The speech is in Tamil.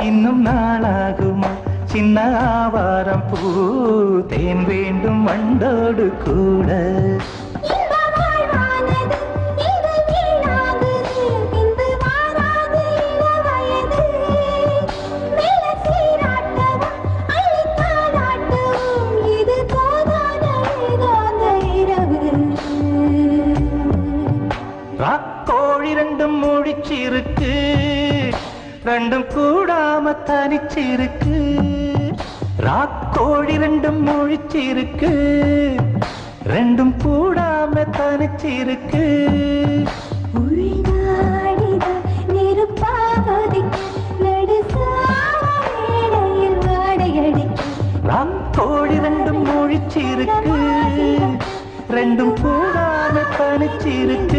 இன்னும் நாளாகுமா சின்ன ஆவாரம் பூ தேன் வேண்டும் வண்டோடு கூட ராக்கோழி ரெண்டும் முடிச்சிருக்கு ரெண்டும் கூடாம தனிச்சிருக்கு ராக்கோழி ரெண்டும் முழிச்சிருக்கு ரெண்டும் கூடாம தனிச்சிருக்கு ராக்கோழி ரெண்டும் முழிச்சிருக்கு ரெண்டும் கூடாம தனிச்சிருக்கு